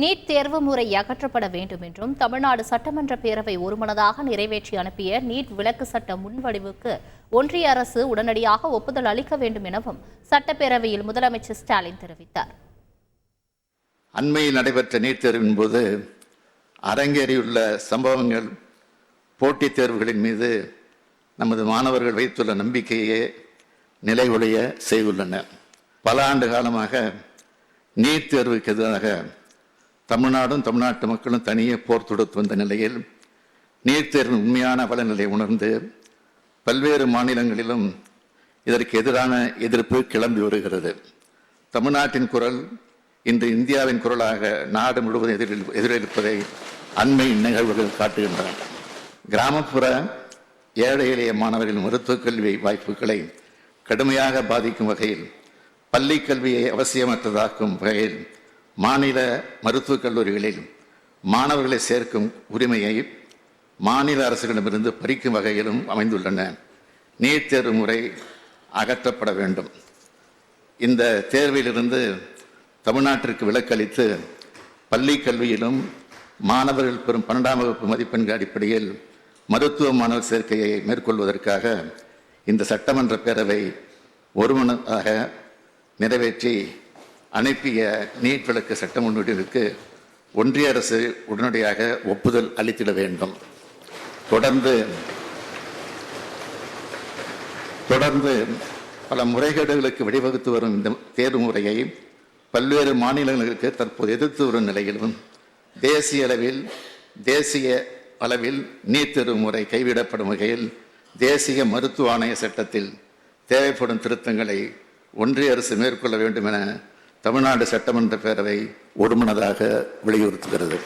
NEET தேர்வு முறை அகற்றப்பட வேண்டும் என்றும் தமிழ்நாடு சட்டமன்ற பேரவை ஒருமனதாக நிறைவேற்றி அனுப்பிய நீட் விலக்கு சட்ட முன்வடிவுக்கு ஒன்றிய அரசு உடனடியாக ஒப்புதல் அளிக்க வேண்டும் எனவும் சட்டப்பேரவையில் முதலமைச்சர் ஸ்டாலின் தெரிவித்தார். அண்மையில் நடைபெற்ற நீட் தேர்வின் போது அரங்கேறியுள்ள சம்பவங்கள் போட்டித் தேர்வுகளின் மீது நமது மாணவர்கள் வைத்துள்ள நம்பிக்கையே நிலைகுலைய செய்துள்ளன. பல ஆண்டு காலமாக நீட் தேர்வுக்கு எதிராக தமிழ்நாடும் தமிழ்நாட்டு மக்களும் தனியே போர் தொடுத்து வந்த நிலையில் நீட் தேர்வின் உண்மையான பலநிலை உணர்ந்து பல்வேறு மாநிலங்களிலும் இதற்கு எதிரான எதிர்ப்பு கிளம்பி வருகிறது. தமிழ்நாட்டின் குரல் இன்று இந்தியாவின் குரலாக நாடு முழுவதும் எதிரொலிப்பதை அண்மை நிகழ்வுகள் காட்டுகின்றன. கிராமப்புற ஏழை எளிய மாணவர்களின் மருத்துவக் கல்வி வாய்ப்புகளை கடுமையாக பாதிக்கும் வகையில் பள்ளி கல்வியை அவசியமற்றதாக்கும் வகையில் மாநில மருத்துவக் கல்லூரிகளில் மாணவர்களை சேர்க்கும் உரிமையை மாநில அரசுகளிடமிருந்து பறிக்கும் வகையிலும் அமைந்துள்ளன. நீட் தேர்வு முறை அகற்றப்பட வேண்டும். இந்த தேர்விலிருந்து தமிழ்நாட்டிற்கு விலக்களித்து பள்ளி கல்வியிலும் மாணவர்கள் பெறும் 12ஆம் வகுப்பு மதிப்பெண்கள் அடிப்படையில் மருத்துவ மாணவர் சேர்க்கையை மேற்கொள்வதற்காக இந்த சட்டமன்ற பேரவை ஒருமனதாக நிறைவேற்றி அனுப்பிய நீட் விலக்கு சட்ட முன்வடிவுக்கு ஒன்றிய அரசு உடனடியாக ஒப்புதல் அளித்திட வேண்டும். தொடர்ந்து பல முறைகேடுகளுக்கு வழிவகுத்து வரும் இந்த தேர்வு முறையை பல்வேறு மாநிலங்களுக்கு தற்போது எதிர்த்து வரும் நிலையிலும் தேசிய அளவில் நீட் தேர்வு முறை கைவிடப்படும் வகையில் தேசிய மருத்துவ ஆணைய சட்டத்தில் தேவைப்படும் திருத்தங்களை ஒன்றிய அரசு மேற்கொள்ள வேண்டும் என தமிழ்நாடு சட்டமன்ற பேரவை ஒருமனதாக வலியுறுத்துகிறது.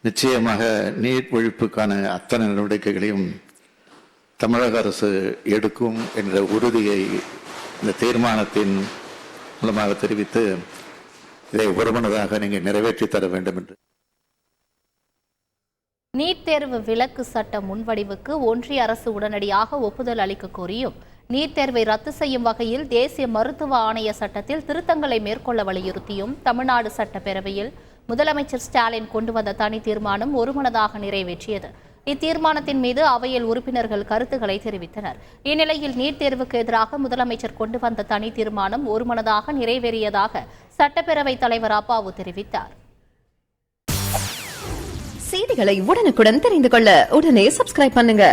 நிச்சயமாக நீட் ஒழிப்புக்கான அத்தனை நடவடிக்கைகளையும் தமிழக அரசு எடுக்கும் என்ற உறுதியை இந்த தீர்மானத்தின் மூலமாக தெரிவித்து இதை ஒருமனதாக நீங்கள் நிறைவேற்றி தர வேண்டும் என்று. நீட் தேர்வு விலக்கு சட்ட முன்வடிவுக்கு ஒன்றிய அரசு உடனடியாக ஒப்புதல் அளிக்க கோரியும் நீட் தேர்வை ரத்து செய்யும் வகையில் தேசிய மருத்துவ ஆணைய சட்டத்தில் திருத்தங்களை மேற்கொள்ள வலியுறுத்தியும் தமிழ்நாடு சட்டப்பேரவையில் முதலமைச்சர் ஸ்டாலின் கொண்டு வந்த தனி தீர்மானம் ஒருமனதாக நிறைவேற்றியது. இத்தீர்மானத்தின் மீது அவையில் உறுப்பினர்கள் கருத்துக்களை தெரிவித்தனர். இந்நிலையில் நீட் தேர்வுக்கு எதிராக முதலமைச்சர் கொண்டு வந்த தனி தீர்மானம் ஒருமனதாக நிறைவேறியதாக சட்டப்பேரவைத் தலைவர் அப்பாவு தெரிவித்தார். செய்திகளை உடனுக்குடன் தெரிந்து கொள்ள உடனே சப்ஸ்கிரைப் பண்ணுங்க.